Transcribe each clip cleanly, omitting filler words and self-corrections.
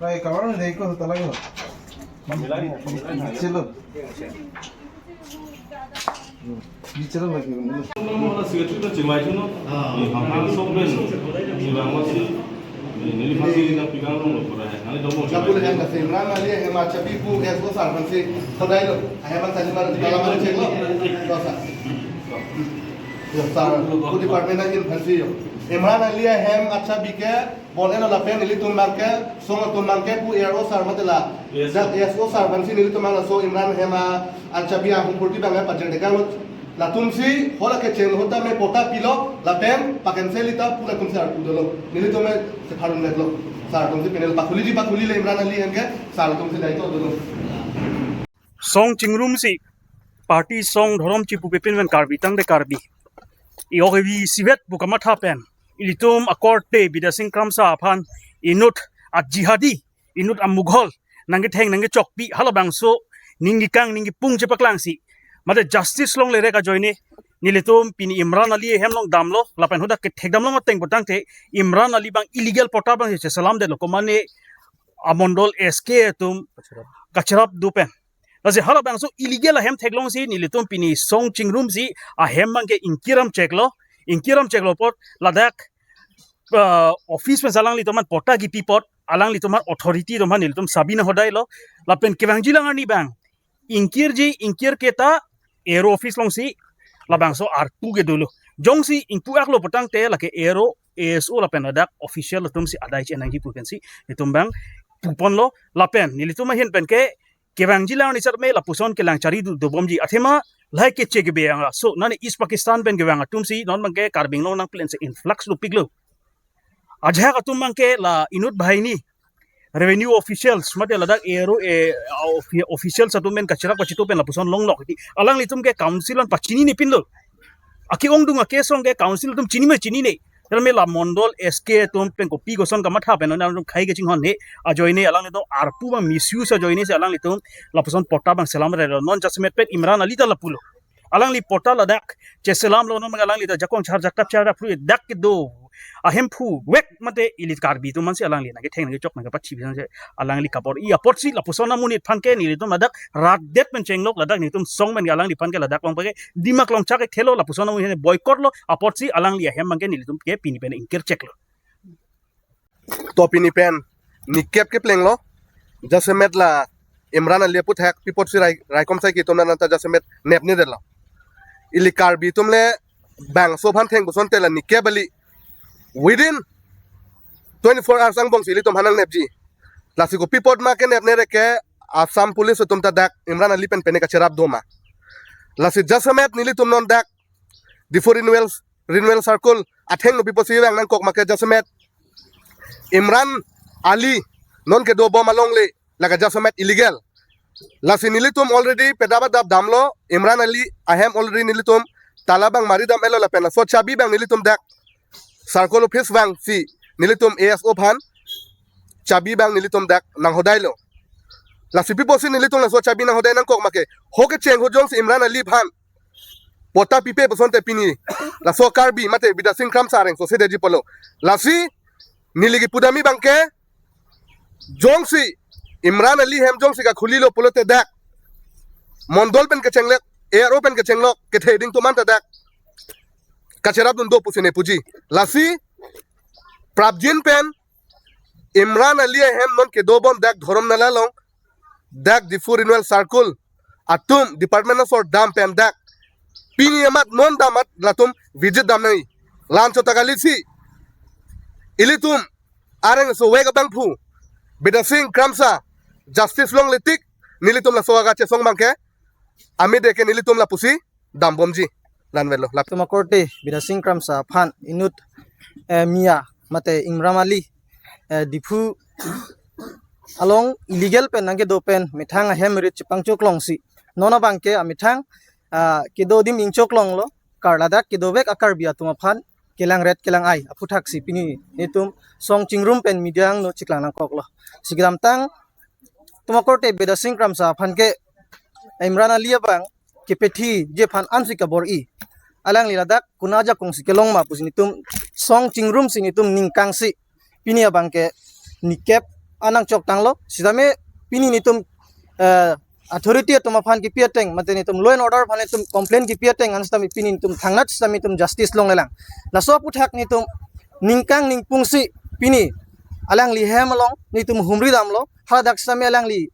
Baik, kawan ada ikut satu lagi. Chelo. Chelo lagi. Mana sih itu cuma itu no? Hampir semua ni bangsa sih. Ni masih kita pegang loh pura. Nanti dong. Kapul yang kasih rana dia yang macam pipu yang besar masih sedai lo. Ayam tadi mana di dalam mana cek lo. Dosa. Ya sar. Ku department lagi masih yo. Imran Ali hem अच्छा बिके बोले ना लपेन नीली तुम मार के song तुम मार के पु एरो सर मतलब जब एसओ सर बंसी नीली तुम मार सो इमरान हेम अच्छा भी हम पुर्ती बंगा पचर देखा ला तुम सी होला के चेंज होता मैं पोटा पिलो लपेन पकन से लिता पूरा तुम से आर पुदलो नीली तुम में से फाड़ूं देखलो सर तुम से पेनल पाकुली ले इमरान अली हम के सर तुम से दायित्व दलो song chingrum si party song dhorom chi pupepin wen karbi tang de karbi iogevi sivet bukama thapen ilitum akorte bidasing kramsa aphan inut at jihadi inut amughol nangi theng nangi chokpi halabang so ningi kang ningi pung che paklang si mate justice long lere ka joine nilitum pini Imran Ali hemlong damlo lapen hoda ke thekdam long teng botang te Imran Ali bang illegal pota bang che salam de lokomane amondol SK tum kacharap dupen Nasi hala bang so illegal hem theklong si nilitum pini song chingrum si a hem bang ke inkiram cheklo pot ladak office में जालांग लिटोमान पोटा की पीपट आलांग लिटोमान authority तो मान लिटोम साबिन होदाई लो लापेन केवांग जिलांग आनी bang इंकिर केता arrow office लोंग सी लाबांग सो ARPU के दोलो Jong सी इंपू आक लो पटांग ते लाके एरो एसओ लापेन अदाक ऑफिशियल तुम सी अदाई चे नंगी पुपेन सी लिटोम बैंग पुपन लो लापेन निलिटोम हिन पेन के केवांग जिलांग निसर में लापुसोन के लांचारी दो बमजी अथेमा लाइक के चेक बेंगा सो नाने ईस्ट पाकिस्तान पेन केवांग तुम सी नॉन मंगे कार्बिंग लो नंग प्लेन से influx low Piglo Ajha katum mangke la inut bahini revenue officials mate ladak ero officials atumen kachira pachito pen la puson long lok ti alang litum ke council on pachini ni pinlo aki ong dunga ke song ke council tum chini ne terme la mondol SK tum pen kopi goson ka matha pen na tum khai ke ching hon ne ajoine alang litum arpu bang misuse ajoine se alang litum la puson porta bang selam re non jasmet pet Imran Ali ta la pulo alang li porta ladak che selam lo no alang li ta jakong char jakap chara pru dak do ahem phu wek mate ilit karbi tu man se alang li na ke theng na chok na ka pachi bi se alang li kapor I aport si la pusona munit phan ke ni li tum ladak rat det pen cheng lok ladak ni tum song men alang li phan ke ladak long pake dimak long chak thelo la pusona mun boycott lo aport si alang li ahem man ke ni li tum ke pini pen inkir check lo तो पिनी pen निकेप के playing लो जैसे met ला इमरान अली पुत hack पिपोट से राइकम से की तुमने नंतर जैसे मेट नेपनी दे ला इली कार्बी तुमले बैंक सोभान थेंग बुसन तेला निकेप Ali within 24 hours ang bong sili tum hanang nepji lasiko pipot ma ke nepne reke Assam police tum ta dak Imran Ali pen ka cherap doma lasi jasamet nili tum non dak before renewal circle atheng no pipot siwang nang kok ma ke jasamet Imran Ali non ke do bom along le laga jasamet illegal lasi nili tum already pedaba dab damlo Imran Ali ahem already nili tum talabang mari dam elo la pen so chabi bang nili tum dak Circle office bang si nilitum ASO phan chabi bang nilitum dak nang hodai lo la sipi posi nilitum la so chabi nang hodai nang kok make hoke cheng ho jong si Imran Ali phan pota pipe boson te pini la so karbi mate bidasing kram sareng so se deji polo la si niligi pudami bang ke jong si Imran Ali hem jong si ka khuli lo polo te dak mondol pen ke chengle aero pen ke chenglo ke theding to man ta dak kacharap dun do pusine puji lasi prabjin pen Imran Ali hem non ke do bom dak dhorom nala long dak difu renewal circle atum department for dam pen dak pini amat non damat latum visit dam nai lancho tagalisi ilitum areng so wega bang phu bidasing kramsa justice long litik nilitum la soaga che song bangke ami deke nilitum la pusi dam bomji lanwelo tuma korte bidasing kramsa phan inut mia mate Imran Ali dipu along illegal pen nang ke do pen mithang hem rich pangchok long si nona bangke amithang ke do dim ingchok long lo karladak ke do bek akar bia tuma phan kelang red kelang ai aputhak si pini nitum song chingrum pen midyang no chiklang nang kok lo sigram tang tuma korte bidasing kramsa phan ke Imran Ali bang ke pethi je phan ansika bor I alang li ladak kunaja kong si kelong ma pus ni tum song chingrum si ni tum ningkang si pini abang ke nikep anang chok tanglo sidame pini ni tum authority tum afan ki piateng mate ni tum law and order phane tum complaint ki piateng anstami pini tum thangnat sami tum justice long lelang la so puthak ni tum ningkang ningpung si pini alang li hemalong ni tum humri damlo haladak sami alang li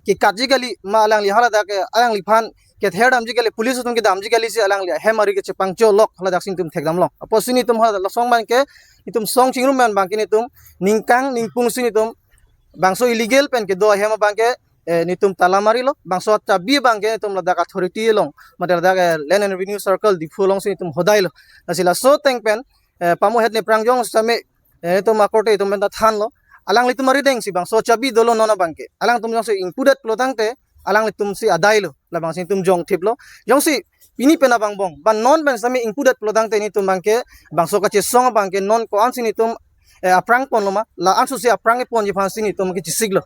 ki kajigali ma alang li haladak alang li phan ke third amjigali police tum ki damjigali si alang li hemari ke chepangcho lok haladak sing tum thekdam long aposini tum hala song ban ke ni tum song chingrum man bang ki ni tum ningkang ningpung si ni tum bangso illegal pen ke do hema bang ke ni tum talamari lo bangso tabi bang ke tum ladak authority long mate ladak land and revenue circle di fulong si tum hodai lo asila so teng pen pamu het ne prangjong same tum akorte tum ta than lo alang li tum mari deng si bangso chabi dolo nona bangke alang tum jong si included plotang te alang li tum si adai lo la bang si tum jong thip lo jong si pini pena bang bong ban non ben sami included plotang te ni tum bangke bangso ka che song bangke non ko an si ni tum aprang pon lo ma la an su si aprang e pon ji phan si ni tum ki chisig lo